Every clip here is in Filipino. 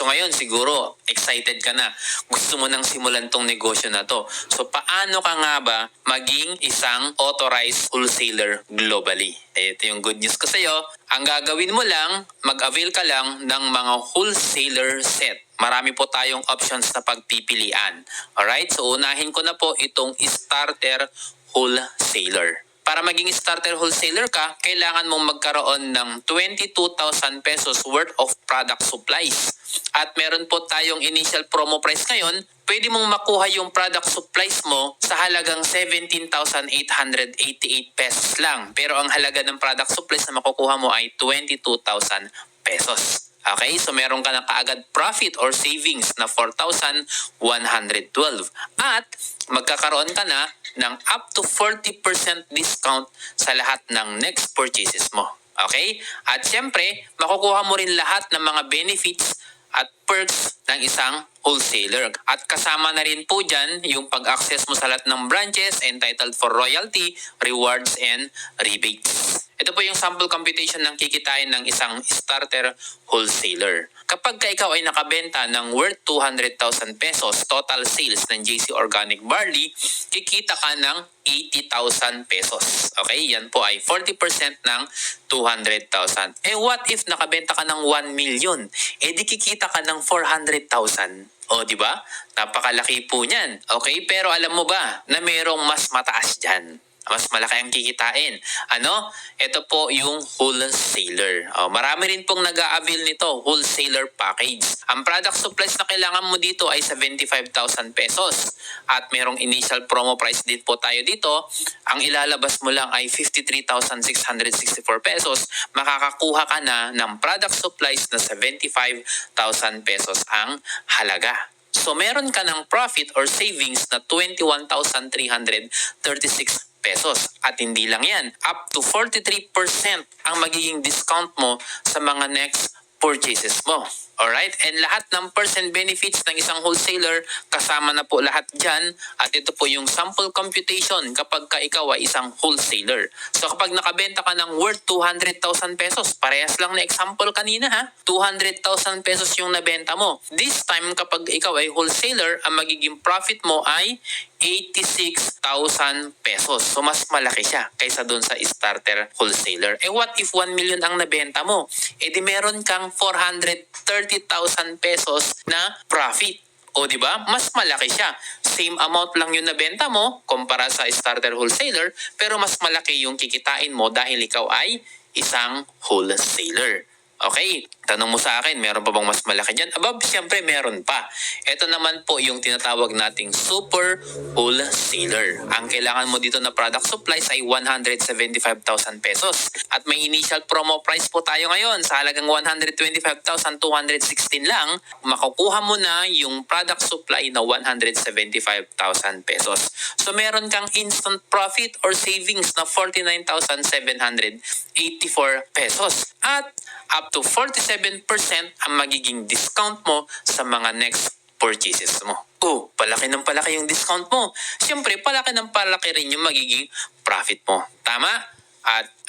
So ngayon siguro excited ka na. Gusto mo nang simulan tong negosyo na to. So paano ka nga ba maging isang authorized wholesaler globally? Ito yung good news ko sa'yo. Ang gagawin mo lang, mag-avail ka lang ng mga wholesaler set. Marami po tayong options na pagpipilian. Alright? So unahin ko na po itong starter wholesaler. Para maging starter wholesaler ka, kailangan mong magkaroon ng 22,000 pesos worth of product supplies. At meron po tayong initial promo price ngayon, pwede mong makuha yung product supplies mo sa halagang 17,888 pesos lang. Pero ang halaga ng product supplies na makukuha mo ay 22,000 pesos. Okay, so meron ka na kaagad profit or savings na 4,112. At magkakaroon ka na ng up to 40% discount sa lahat ng next purchases mo. Okay? At syempre, makukuha mo rin lahat ng mga benefits at perks ng isang wholesaler. At kasama na rin po dyan yung pag-access mo sa lahat ng branches entitled for royalty, rewards, and rebates. Ito po yung sample computation ng kikitain ng isang starter wholesaler. Kapag ka ikaw ay nakabenta ng worth 200,000 pesos total sales ng JC Organic Barley, kikita ka ng 80,000 pesos. Okay? Yan po ay 40% ng 200,000. What if nakabenta ka ng 1 million? Di kikita ka ng 400,000. O, di ba? Napakalaki po niyan. Okay? Pero alam mo ba na mayroong mas mataas dyan? Mas malaki ang kikitain. Ito po yung wholesaler. Marami rin pong nag-a-avail nito, wholesaler package. Ang product supplies na kailangan mo dito ay 75,000 pesos. At merong initial promo price din po tayo dito. Ang ilalabas mo lang ay 53,664 pesos. Makakakuha ka na ng product supplies na 75,000 pesos ang halaga. So meron ka ng profit or savings na 21,336 pesos. At hindi lang yan, up to 43% ang magiging discount mo sa mga next purchases mo. Alright? And lahat ng percent benefits ng isang wholesaler, kasama na po lahat dyan. At ito po yung sample computation kapag ka ikaw ay isang wholesaler. So kapag nakabenta ka ng worth 200,000 pesos, parehas lang na example kanina ha, 200,000 pesos yung nabenta mo. This time kapag ikaw ay wholesaler, ang magiging profit mo ay 86,000 pesos. So mas malaki siya kaysa dun sa starter wholesaler. What if 1 million ang nabenta mo? Di meron kang 430,000 pesos na profit. O di ba? Mas malaki siya. Same amount lang yung nabenta mo kumpara sa starter wholesaler, pero mas malaki yung kikitain mo dahil ikaw ay isang wholesaler. Okay, tanong mo sa akin, meron pa bang mas malaki dyan? Siyempre meron pa. Ito naman po yung tinatawag nating super wholesaler. Ang kailangan mo dito na product supplies ay 175,000 pesos. At may initial promo price po tayo ngayon sa halagang 125,216 lang. Makukuha mo na yung product supply na 175,000 pesos. So meron kang instant profit or savings na 49,784 pesos. At up to 47% ang magiging discount mo sa mga next purchases mo. Palaki ng palaki yung discount mo. Siyempre, palaki ng palaki rin yung magiging profit mo. Tama?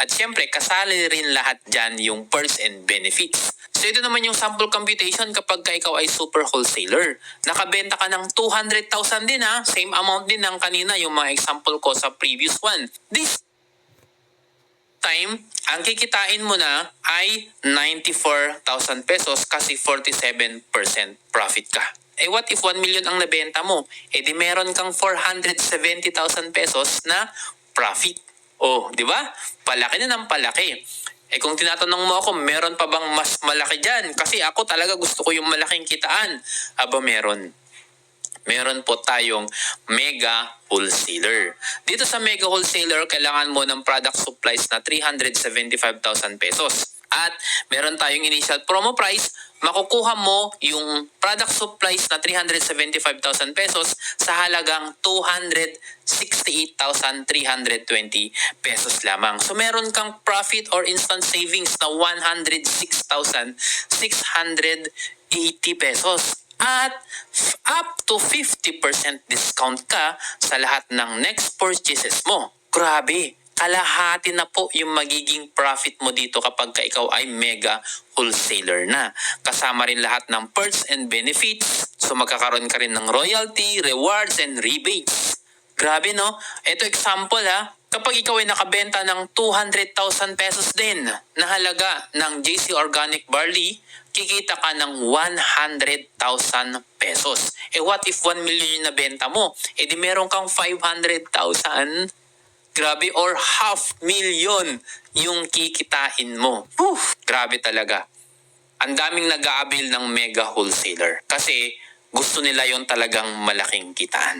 At siyempre, kasali rin lahat dyan yung perks and benefits. So ito naman yung sample computation kapag ka ikaw ay super wholesaler. Nakabenta ka ng 200,000 din ha. Same amount din ng kanina yung mga example ko sa previous one. This time, ang kikitain mo na ay 94,000 pesos kasi 47% profit ka. What if 1 million ang nabenta mo? Di meron kang 470,000 pesos na profit. Di ba? Palaki na ng palaki. Kung tinatanong mo ako, meron pa bang mas malaki dyan? Kasi ako talaga gusto ko yung malaking kitaan. Meron. Meron po tayong mega wholesaler. Dito sa mega wholesaler, kailangan mo ng product supplies na 375,000 pesos. At meron tayong initial promo price, makukuha mo yung product supplies na 375,000 pesos sa halagang 268,320 pesos lamang. So meron kang profit or instant savings na 106,680 pesos. At up to 50% discount ka sa lahat ng next purchases mo. Grabe! kalahati na po yung magiging profit mo dito kapag ka ikaw ay mega wholesaler na. Kasama rin lahat ng perks and benefits. So magkakaroon ka rin ng royalty, rewards, and rebates. Grabe no? Ito example ha. Kapag ikaw ay nakabenta ng 200,000 pesos din na halaga ng JC Organic Barley, kikita ka ng 100,000 pesos. What if 1 million yung nabenta mo? Di meron kang 500,000. Grabe, or 500,000 yung kikitain mo. Grabe talaga. Ang daming nag-aabil ng mega wholesaler kasi gusto nila yon talagang malaking kitaan.